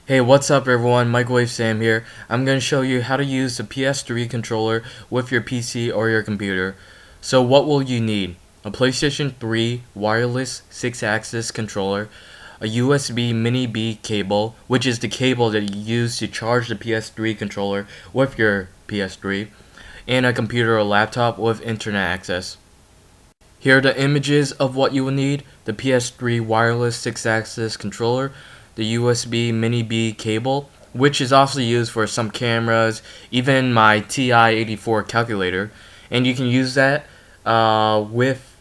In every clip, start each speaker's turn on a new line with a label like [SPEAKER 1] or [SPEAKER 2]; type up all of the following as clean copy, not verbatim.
[SPEAKER 1] Hey, what's up everyone? Microwave Sam here. I'm going to show you how to use the PS3 controller with your PC or your computer. So what will you need? A PlayStation 3 wireless 6-axis controller, a USB Mini B cable, which is the cable that you use to charge the PS3 controller with your PS3, and a computer or laptop with internet access. Here are the images of what you will need: the PS3 wireless 6-axis controller, the USB Mini B cable, which is also used for some cameras, even my TI-84 calculator, and you can use that with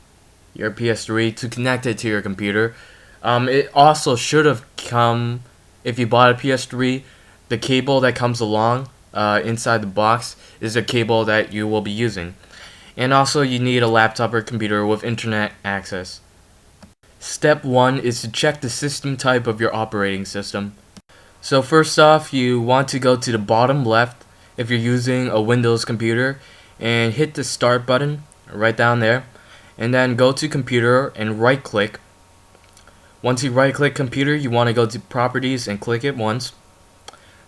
[SPEAKER 1] your PS3 to connect it to your computer. It also should have come, if you bought a PS3, the cable that comes along inside the box is the cable that you will be using. And also you need a laptop or computer with internet access. Step 1 is to check the system type of your operating system. So first off, you want to go to the bottom left if you're using a Windows computer and hit the start button right down there, and then go to computer and right click. Once you right click computer, you want to go to properties and click it once.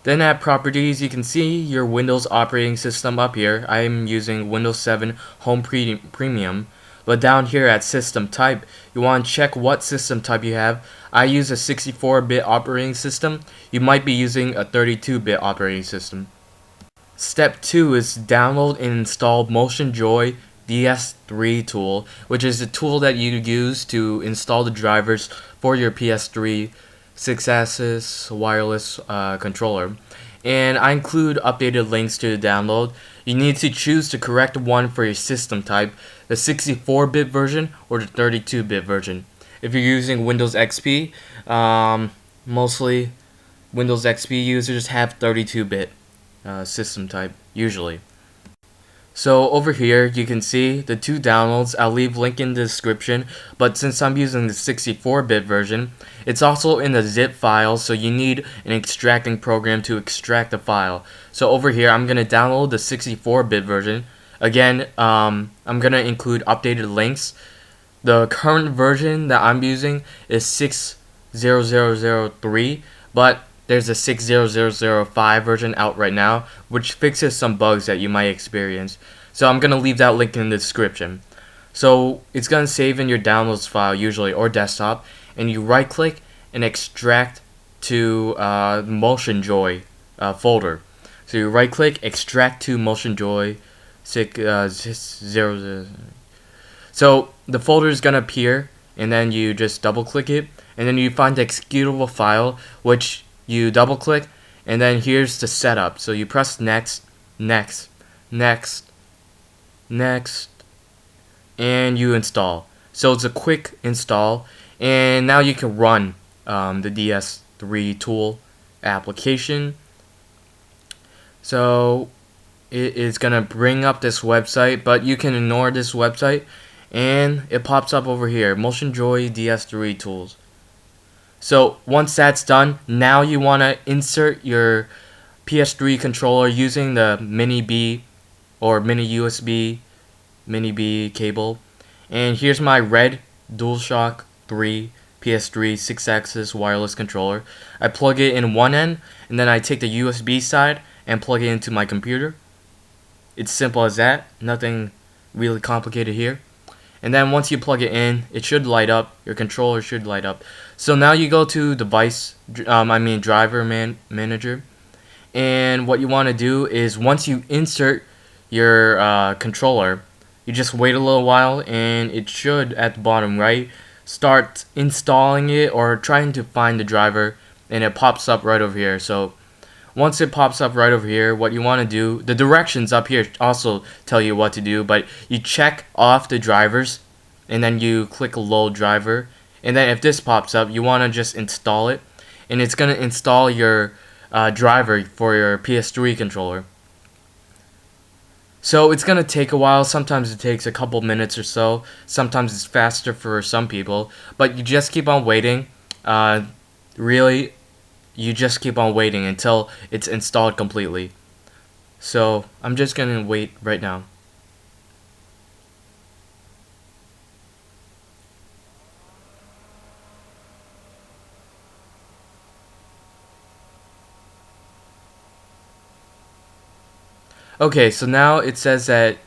[SPEAKER 1] Then at properties, you can see your Windows operating system up here. I'm using Windows 7 Home Premium. But down here at system type, you want to check what system type you have. I use a 64-bit operating system. You might be using a 32-bit operating system. Step 2 is download and install Motionjoy DS3 Tool, which is the tool that you use to install the drivers for your PS3 Sixaxis wireless controller. And I include updated links to the download. You need to choose the correct one for your system type, the 64-bit version or the 32-bit version. If you're using Windows XP, mostly Windows XP users have 32-bit system type usually. So over here you can see the two downloads. I'll leave link in the description, but since I'm using the 64-bit version, it's also in the zip file, so you need an extracting program to extract the file. So over here I'm gonna download the 64-bit version. Again, I'm gonna include updated links. The current version that I'm using is 60003, but there's a 60005 version out right now, which fixes some bugs that you might experience. So I'm going to leave that link in the description. So it's going to save in your downloads file usually, or desktop, and you right click and extract to Motionjoy folder. So you right click, extract to Motionjoy 600. So the folder is going to appear, and then you just double click it, and then you find the executable file, which you double click, and then here's the setup. So you press next, next, next, next, and you install. So it's a quick install, and now you can run the DS3 Tool application. So it is gonna bring up this website, but you can ignore this website, and it pops up over here, Motionjoy DS3 Tools. So once that's done, now you want to insert your PS3 controller using the Mini B or Mini USB Mini B cable. And here's my red Dualshock 3 PS3 6-axis wireless controller. I plug it in one end, and then I take the USB side and plug it into my computer. It's simple as that, nothing really complicated here. And then once you plug it in, it should light up. Your controller should light up. So now you go to device, driver manager. And what you want to do is once you insert your controller, you just wait a little while, and it should, at the bottom right, start installing it or trying to find the driver, and it pops up right over here. So once it pops up right over here, what you want to do, the directions up here also tell you what to do, but you check off the drivers, and then you click load driver, and then if this pops up, you want to just install it, and it's going to install your driver for your PS3 controller. So it's going to take a while. Sometimes it takes a couple minutes or so. Sometimes it's faster for some people, but you just keep on waiting. Really, you just keep on waiting until it's installed completely. So I'm just gonna wait right now. Okay, so now it says that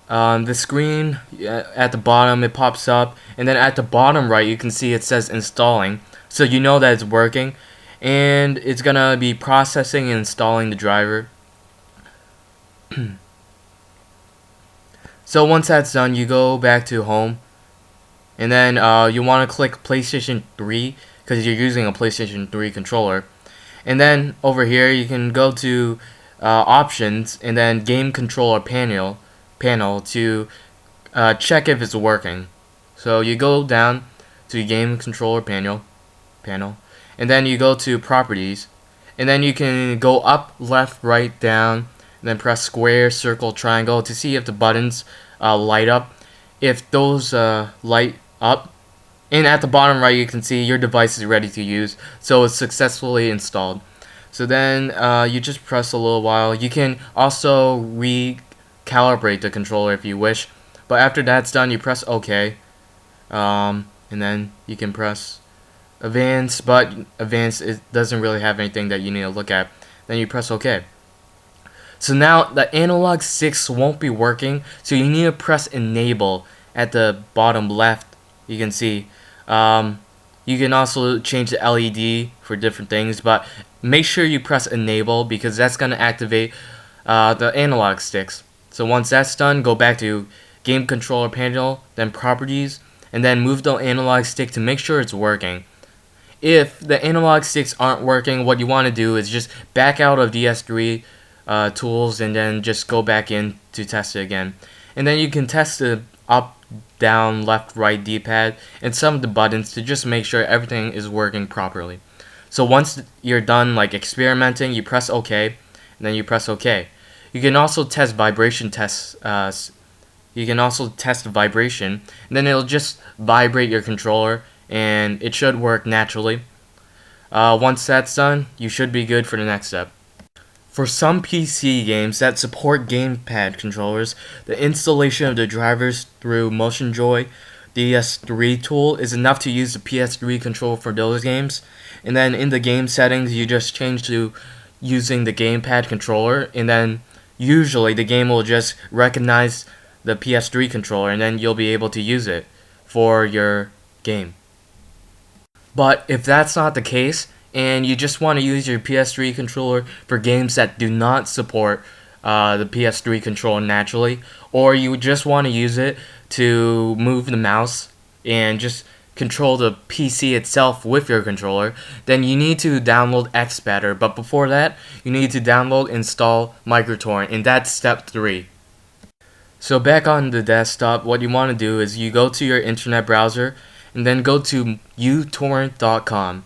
[SPEAKER 1] the screen at the bottom it pops up, and then at the bottom right you can see it says installing, so you know that it's working, and it's gonna be processing and installing the driver. So once that's done, you go back to home, and then you want to click PlayStation 3 because you're using a PlayStation 3 controller, and then over here you can go to options and then game controller panel to check if it's working. So you go down to game controller panel, and then you go to properties, and then you can go up, left, right, down, and then press square, circle, triangle to see if the buttons light up. If those light up, and at the bottom right you can see your device is ready to use, so it's successfully installed. So then you just press a little while. You can also recalibrate the controller if you wish, but after that's done you press OK, and then you can press advance, but advance it doesn't really have anything that you need to look at. Then you press OK. So now the analog sticks won't be working, so you need to press enable at the bottom left. You can see you can also change the LED for different things, but make sure you press enable because that's going to activate the analog sticks. So once that's done, go back to game controller panel, then properties, and then move the analog stick to make sure it's working. If the analog sticks aren't working, what you want to do is just back out of DS3 tools and then just go back in to test it again. And then you can test the up, down, left, right D-pad and some of the buttons to just make sure everything is working properly. So once you're done like experimenting, you press OK, and then you press OK. You can also test vibration tests. You can also test vibration, and then it'll just vibrate your controller, and it should work naturally. Once that's done, you should be good for the next step. For some PC games that support Gamepad controllers, the installation of the drivers through Motionjoy DS3 Tool is enough to use the PS3 controller for those games. And then in the game settings, you just change to using the Gamepad controller, and then usually the game will just recognize the PS3 controller, and then you'll be able to use it for your game. But if that's not the case, and you just want to use your PS3 controller for games that do not support the PS3 controller naturally, or you just want to use it to move the mouse and just control the PC itself with your controller, then you need to download Xpadder. But before that, you need to download, install MicroTorrent, and that's step 3. So back on the desktop, what you want to do is you go to your internet browser and then go to utorrent.com.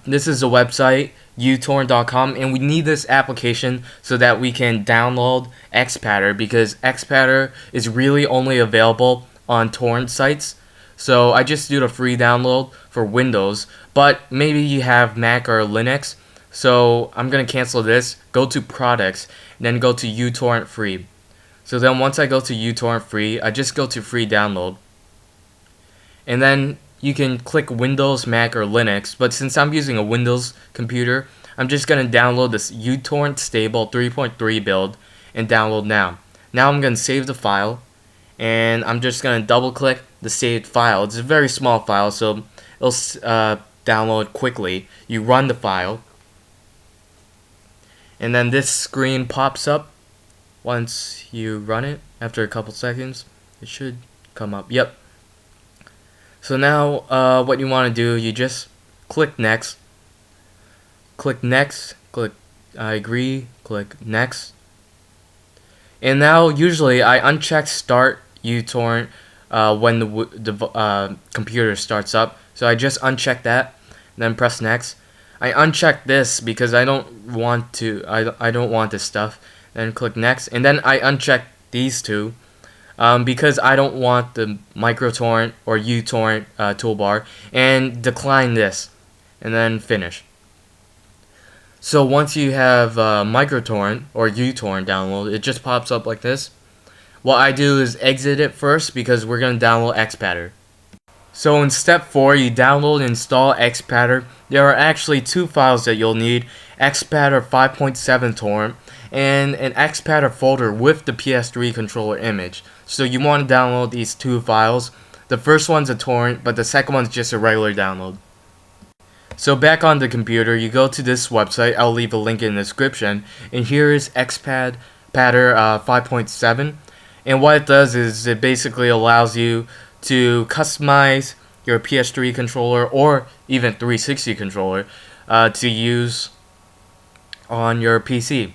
[SPEAKER 1] This is a website, utorrent.com, and we need this application so that we can download Xpadder, because Xpadder is really only available on torrent sites. So I just do the free download for Windows, but maybe you have Mac or Linux, so I'm going to cancel this, go to products, and then go to uTorrent free. So then once I go to uTorrent free, I just go to free download. And then you can click Windows, Mac, or Linux, but since I'm using a Windows computer, I'm just going to download this uTorrent stable 3.3 build and download now. Now I'm going to save the file, and I'm just going to double click the saved file. It's a very small file, so it'll download quickly. You run the file, and then this screen pops up. Once you run it, after a couple seconds, it should come up. Yep. So now what you want to do, you just click next, click I agree, click next. And now usually I uncheck start uTorrent when the computer starts up. So I just uncheck that, then press next. I uncheck this because I don't want this stuff. Then click next, and then I uncheck these two because I don't want the MicroTorrent or uTorrent toolbar, and decline this, and then finish. So once you have MicroTorrent or uTorrent download, it just pops up like this. What I do is exit it first because we're going to download Xpadder. So in step 4, you download and install Xpadder. There are actually 2 files that you'll need, Xpadder 5.7 torrent, and an Xpadder folder with the PS3 controller image. So you want to download these two files. The first one's a torrent, but the second one's just a regular download. So back on the computer, you go to this website. I'll leave a link in the description. And here is Xpadder 5.7. And what it does is it basically allows you to customize your PS3 controller or even 360 controller to use on your PC.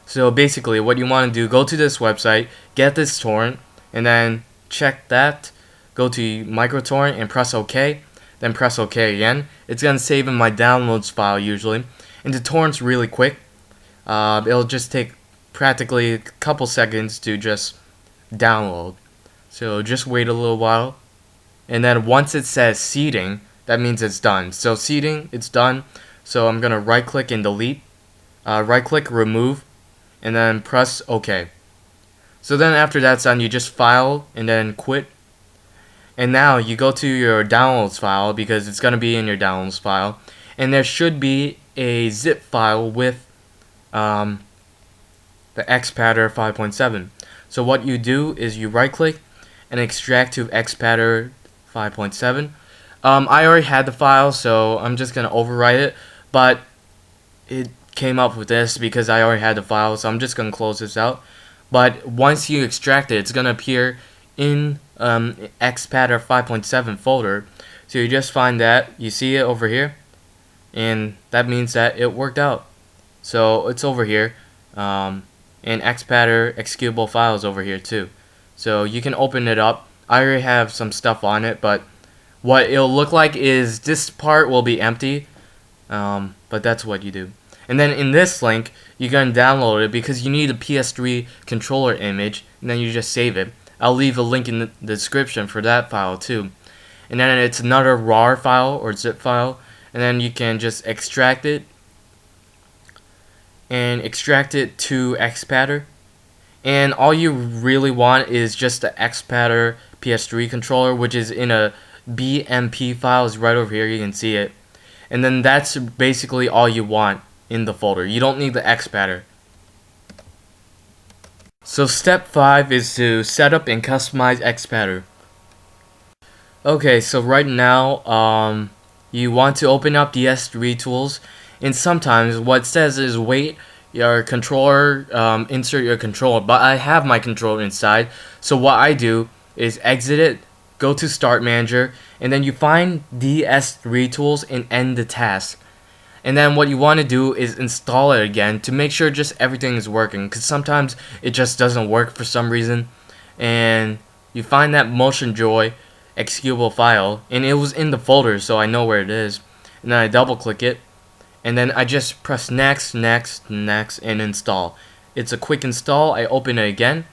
[SPEAKER 1] So basically what you want to do, go to this website, get this torrent, and then check that, go to microtorrent and press OK, then press OK again. It's going to save in my downloads file usually, and the torrent's really quick. It'll just take practically a couple seconds to just download. So just wait a little while, and then once it says seeding, that means it's done. So seeding, it's done. So I'm going to right click and delete, right click, remove, and then press OK. So then after that's done, you just file and then quit. And now you go to your downloads file because it's going to be in your downloads file. And there should be a zip file with the Xpadder 5.7. So what you do is you right click and extract to Xpadder 5.7. I already had the file, so I'm just going to overwrite it. But it came up with this because I already had the file, so I'm just going to close this out. But once you extract it, it's going to appear in Xpadder 5.7 folder. So you just find that, you see it over here, and that means that it worked out. So it's over here, and Xpadder executable files over here too. So you can open it up. I already have some stuff on it, but what it'll look like is this part will be empty, but that's what you do. And then in this link, you're going to download it because you need a PS3 controller image, and then you just save it. I'll leave a link in the description for that file too. And then it's another RAR file or zip file, and then you can just extract it and extract it to Xpadder. And all you really want is just the Xpadder PS3 controller, which is in a BMP file. Is right over here, you can see it. And then that's basically all you want in the folder. You don't need the Xpadder. So step 5 is to set up and customize Xpadder. Okay, so right now you want to open up DS3 tools, and sometimes what it says is wait your controller, insert your controller, but I have my controller inside. So what I do is exit it, go to Start Manager, and then you find DS3 tools and end the task. And then what you want to do is install it again to make sure just everything is working, because sometimes it just doesn't work for some reason. And you find that Motionjoy executable file, and it was in the folder, so I know where it is. And then I double click it, and then I just press next, next, next, and install. It's a quick install. I open it again,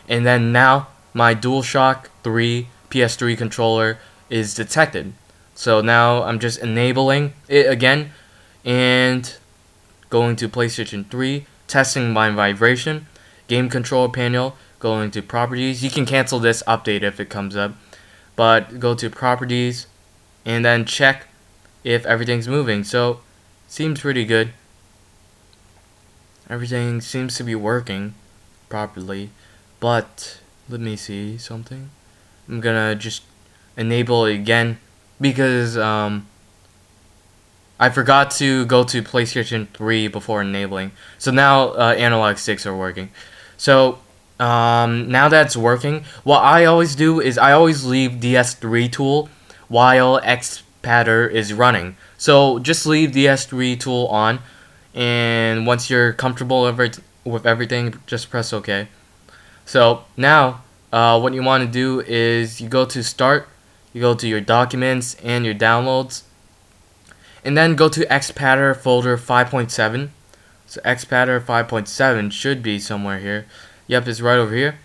[SPEAKER 1] and then now my Dualshock 3 PS3 controller is detected. So now I'm just enabling it again and going to PlayStation 3, testing my vibration, game control panel, going to properties. You can cancel this update if it comes up, but go to properties and then check if everything's moving. So seems pretty good. Everything seems to be working properly, but let me see something. I'm gonna just enable it again because I forgot to go to PlayStation 3 before enabling. So now analog sticks are working. So now that's working, what I always do is I always leave DS3 tool while Xpadder is running. So just leave DS3 tool on, and once you're comfortable with everything, just press OK. So now what you want to do is you go to Start, you go to your Documents and your Downloads, and then go to Xpadder Folder 5.7. So Xpadder 5.7 should be somewhere here. Yep, it's right over here.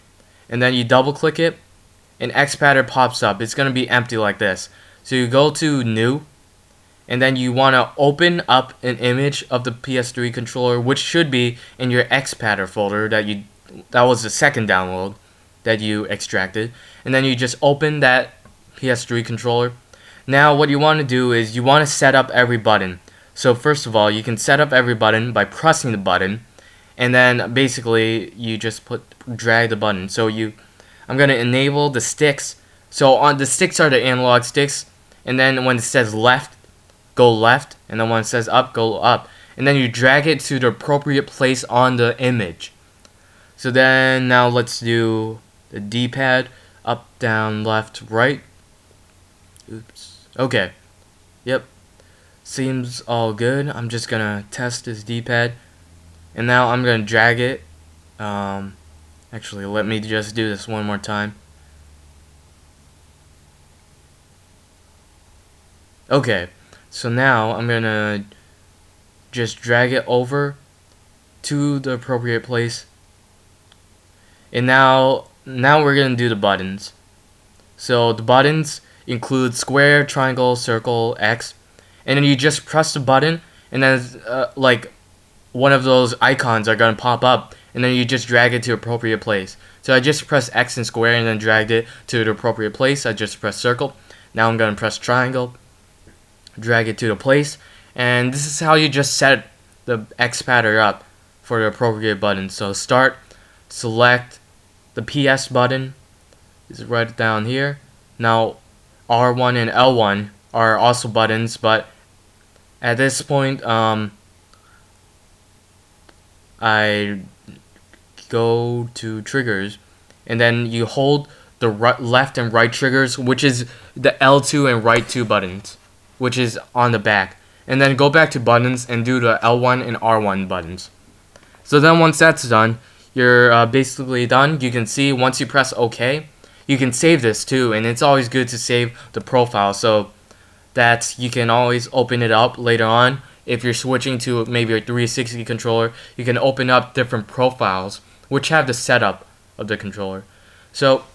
[SPEAKER 1] And then you double click it, and Xpadder pops up. It's going to be empty like this. So you go to New, and then you want to open up an image of the PS3 controller, which should be in your Xpadder folder that was the second download that you extracted. And then you just open that PS3 controller. Now what you want to do is you want to set up every button. So first of all, you can set up every button by pressing the button, and then basically you just drag the button. So I'm gonna enable the sticks. So on the sticks are the analog sticks, and then when it says left, go left, and then when it says up, go up, and then you drag it to the appropriate place on the image. So then now let's do the D-pad, up, down, left, right. Oops. Okay. Yep. Seems all good. I'm just gonna test this D-pad, and now I'm gonna drag it. Actually, let me just do this one more time. Okay, so now I'm gonna just drag it over to the appropriate place, and now we're gonna do the buttons. So the buttons include square, triangle, circle, X, and then you just press the button, and then like one of those icons are gonna pop up, and then you just drag it to appropriate place. So I just pressed X and square and then dragged it to the appropriate place. I just pressed circle. Now I'm gonna press triangle, drag it to the place, and this is how you just set the Xpadder up for the appropriate button. So start, select the PS button, is right down here. Now R1 and L1 are also buttons, but at this point I go to triggers, and then you hold the left and right triggers, which is the L2 and right 2 buttons, which is on the back, and then go back to buttons and do the L1 and R1 buttons. So then once that's done, you're basically done. You can see once you press OK, you can save this too, and it's always good to save the profile so that you can always open it up later on. If you're switching to maybe a 360 controller, you can open up different profiles which have the setup of the controller. So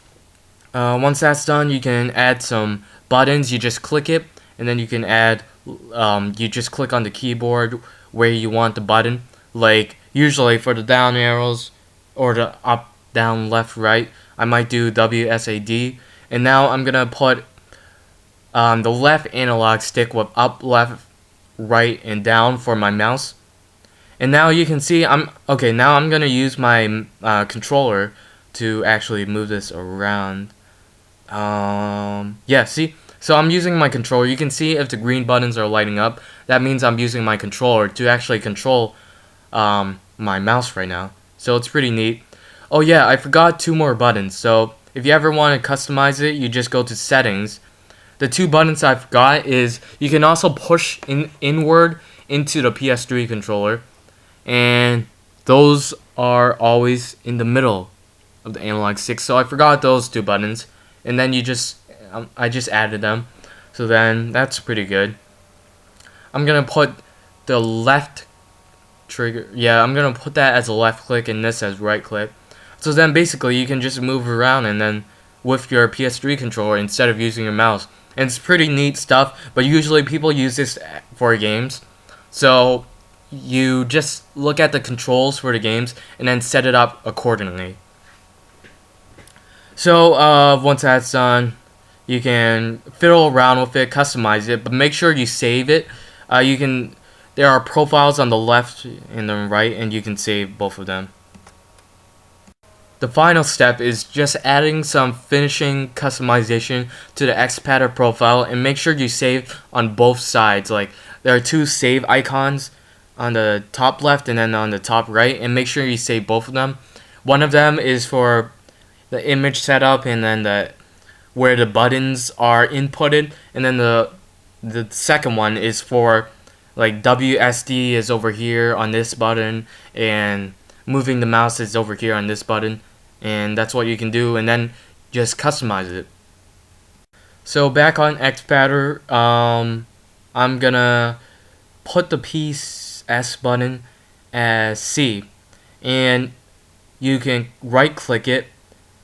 [SPEAKER 1] once that's done, you can add some buttons. You just click it, and then you can add you just click on the keyboard where you want the button. Like usually for the down arrows or the up, down, left, right, I might do WSAD. And now I'm gonna put the left analog stick with up, left, right, and down for my mouse. And now you can see now I'm gonna use my controller to actually move this around. Yeah, see? So I'm using my controller. You can see if the green buttons are lighting up, that means I'm using my controller to actually control my mouse right now. So it's pretty neat. Oh yeah, I forgot 2 more buttons. So if you ever want to customize it, you just go to settings. The 2 buttons I forgot is you can also push inward into the PS3 controller, and those are always in the middle of the analog stick. So I forgot those 2 buttons, and then I just added them. So then that's pretty good. I'm gonna put the left trigger. Yeah, I'm gonna put that as a left click and this as right click. So then basically you can just move around and then with your PS3 controller instead of using your mouse. And it's pretty neat stuff, but usually people use this for games. So you just look at the controls for the games and then set it up accordingly. So once that's done, you can fiddle around with it, customize it, but make sure you save it. There are profiles on the left and the right, and you can save both of them. The final step is just adding some finishing customization to the Xpadder profile, and make sure you save on both sides. Like there are 2 save icons on the top left and then on the top right, and make sure you save both of them. One of them is for the image setup and then where the buttons are inputted, and then the second one is for like WSD is over here on this button, and moving the mouse is over here on this button, and that's what you can do, and then just customize it. So back on Xpadder, I'm gonna put the PS button as C, and you can right click it,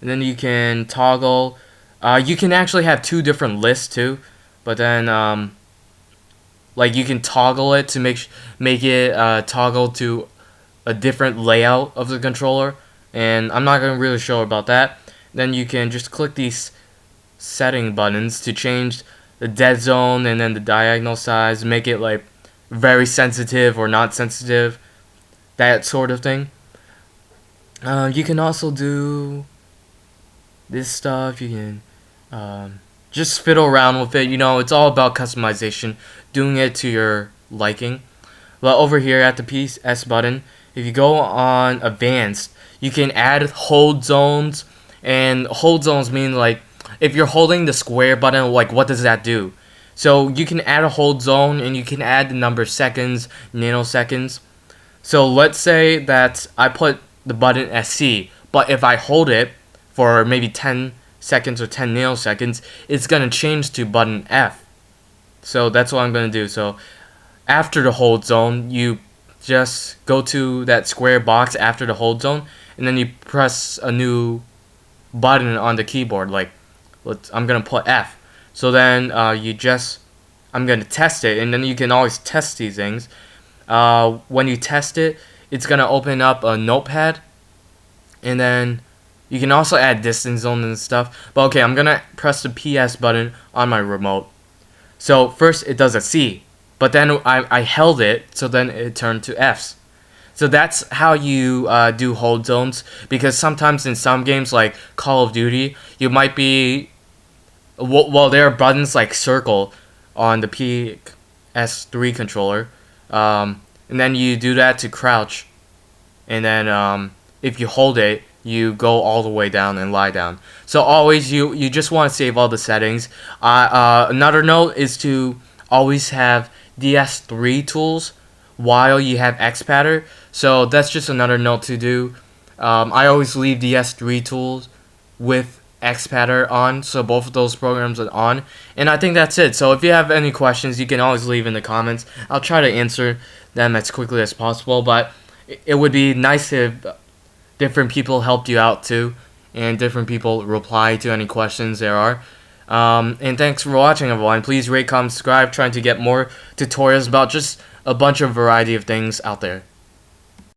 [SPEAKER 1] and then you can toggle. You can actually have 2 different lists too, but then like you can toggle it to make it toggle to a different layout of the controller, and I'm not gonna really show about that. Then you can just click these setting buttons to change the dead zone and then the diagonal size, make it like very sensitive or not sensitive, that sort of thing. You can also do this stuff. You can just fiddle around with it. You know, it's all about customization, doing it to your liking. But over here at the PS button, if you go on advanced, you can add hold zones, and hold zones mean like if you're holding the square button, like what does that do? So you can add a hold zone, and you can add the number of seconds, nanoseconds. So let's say that I put the button as C, but if I hold it for maybe 10 seconds or 10 nanoseconds, it's going to change to button F. So that's what I'm going to do. So after the hold zone, you just go to that square box after the hold zone, and then you press a new button on the keyboard. Like, I'm going to put F. So then I'm going to test it, and then you can always test these things. When you test it, it's going to open up a notepad, and then you can also add distance zones and stuff. But okay, I'm going to press the PS button on my remote. So first it does a C, but then I held it, so then it turned to Fs. So that's how you do hold zones, because sometimes in some games like Call of Duty, you might be, well, there are buttons like circle on the PS3 controller, and then you do that to crouch, and then if you hold it, you go all the way down and lie down. So always you just want to save all the settings. Another note is to always have DS3 tools while you have Xpadder. So that's just another note to do. I always leave DS3 tools with Xpadder on, so both of those programs are on. And I think that's it. So if you have any questions, you can always leave in the comments. I'll try to answer them as quickly as possible, but it would be nice if different people helped you out too, and different people reply to any questions there are. And thanks for watching, everyone. Please rate, comment, subscribe, trying to get more tutorials about just a bunch of variety of things out there.